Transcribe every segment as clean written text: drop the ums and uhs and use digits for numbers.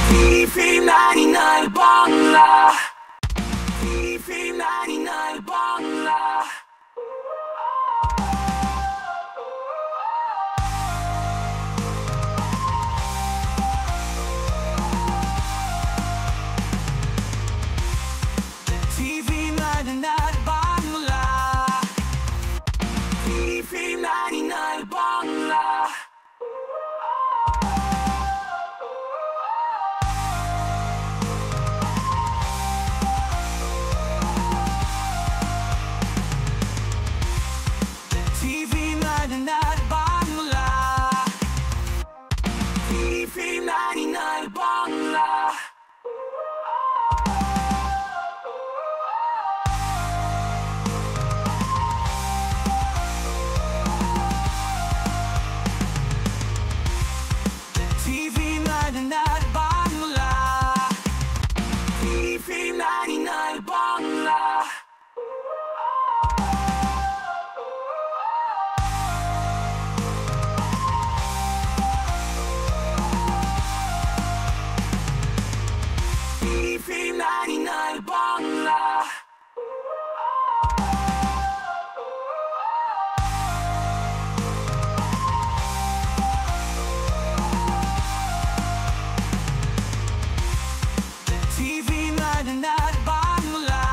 TV99 Bangla, TV99 Bangla. TV99 Bangla, TV99 Bangla. TV99 Bangla, TV99 Bangla. TV99 Bangla, TV99 Bangla. TV99 Bangla. TV99 Bangla,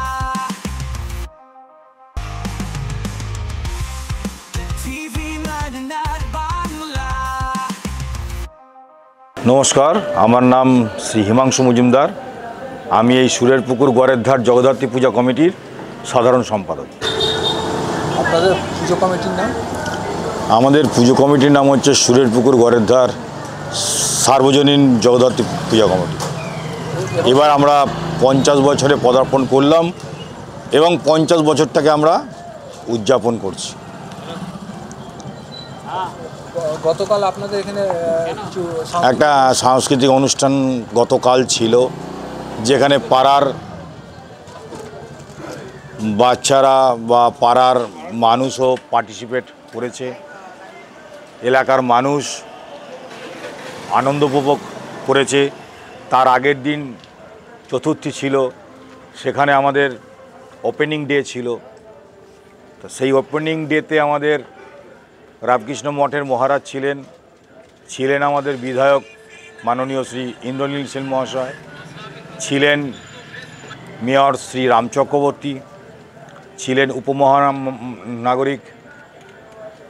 TV99 Bangla. নমস্কার, আমার নাম শ্রী হিমাংশু মজুমদার। আমি এই সুরের পুকুর গড়ের ধার জগদ্ধাত্রী পূজা কমিটির সাধারণ সম্পাদক। আপনাদের পুজো কমিটির নাম? আমাদের পুজো কমিটির নাম হচ্ছে সুরের পুকুর গড়ের ধার সার্বজনীন জগদ্ধাত্রী পূজা কমিটি। এবার আমরা 50 বছরে পদার্পণ করলাম এবং 50 বছরটাকে আমরা উদযাপন করছি। গতকাল আপনাদের এখানে কিছু একটা সাংস্কৃতিক অনুষ্ঠান গতকাল ছিল, যেখানে পাড়ার বাচ্চারা বা পাড়ার মানুষও পার্টিসিপেট করেছে। এলাকার মানুষ আনন্দ উপভোগ করেছে। তার আগের দিন চতুর্থী ছিল, সেখানে আমাদের ওপেনিং ডে ছিল। তো সেই ওপেনিং ডেতে আমাদের রামকৃষ্ণ মঠের মহারাজ ছিলেন আমাদের বিধায়ক মাননীয় শ্রী ইন্দ্রনীল সেন মহাশয়, ছিলেন মেয়র শ্রী রাম চক্রবর্তী, ছিলেন উপমহানাগরিক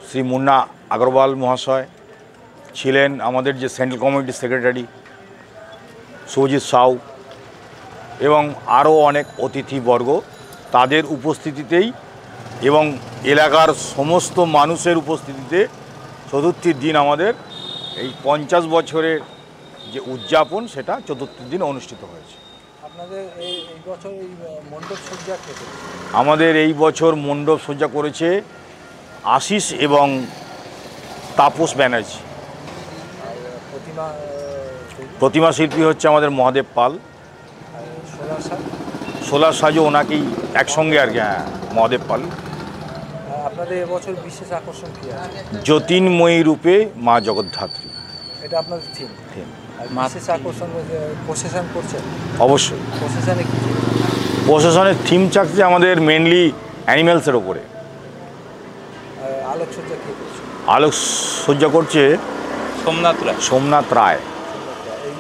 শ্রী মুন্না আগরওয়াল মহাশয়, ছিলেন আমাদের যে সেন্ট্রাল কমিটির সেক্রেটারি সুজিত সাউ এবং আরও অনেক অতিথিবর্গ। তাদের উপস্থিতিতেই এবং এলাকার সমস্ত মানুষের উপস্থিতিতে চতুর্থীর দিন আমাদের এই 50 বছরের যে উদযাপন, সেটা চতুর্থীর দিন অনুষ্ঠিত হয়েছে। আপনাদের এই বছর এই মণ্ডপ সজ্জা কে করেছে? আমাদের এই বছর মণ্ডপ সজ্জা করেছে আশিস এবং তাপস ব্যানার্জি। প্রতিমা শিল্পী হচ্ছে আমাদের মহাদেব পাল। সোলার সাজও ওনাকেই একসঙ্গে আর কি। হ্যাঁ, মহাদেব পাল। আপনাদের এবছর বিশেষ আকর্ষণ কী আছে? জ্যোতির্ময়ী রূপে মা জগদ্ধাত্রী, এটা আপনাদের থিম। বিশেষ আকর্ষণ প্রসেশন করছেন? অবশ্যই। প্রসেশনে কী ছিল? প্রশাসনের থিম থাকছে আমাদের মেনলি অ্যানিম্যালসের ওপরে। আলোকসজ্জা কে করছে? আলোকসজ্জা করছে সোমনাথ রায়। এই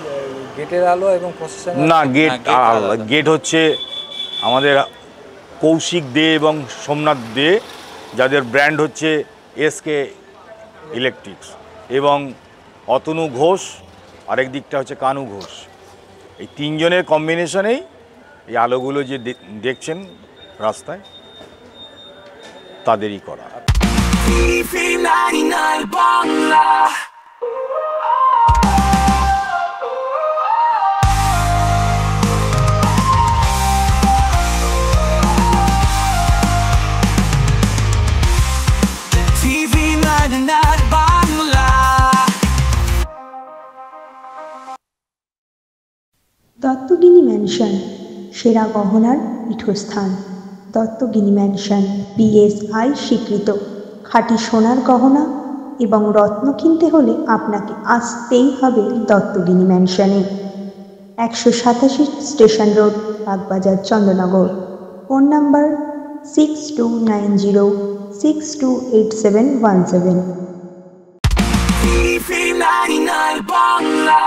গেটের আলো এবং প্রসেশন? না, গেট হচ্ছে আমাদের কৌশিক দে এবং সোমনাথ দে, যাদের ব্র্যান্ড হচ্ছে এসকে ইলেকট্রিক্স, এবং অতনু ঘোষ, আরেক দিকটা হচ্ছে কানু ঘোষ। এই তিনজনের কম্বিনেশনেই এই আলোগুলো যে দেখছেন রাস্তায়, তাদেরই করা। TV99 Bangla, TV99 Bangla. দত্তগিনি mansion, সেরা গহনার পীঠস্থান। দত্তগিনি ম্যানশন BSI স্বীকৃত। খাঁটি সোনার গহনা এবং রত্ন কিনতে হলে আপনাকে আসতেই হবে দত্তগিনি ম্যানশনে। 187 station road, Bagbazar, Chandernagore. Phone number 6290628717। TV 99 Bangla.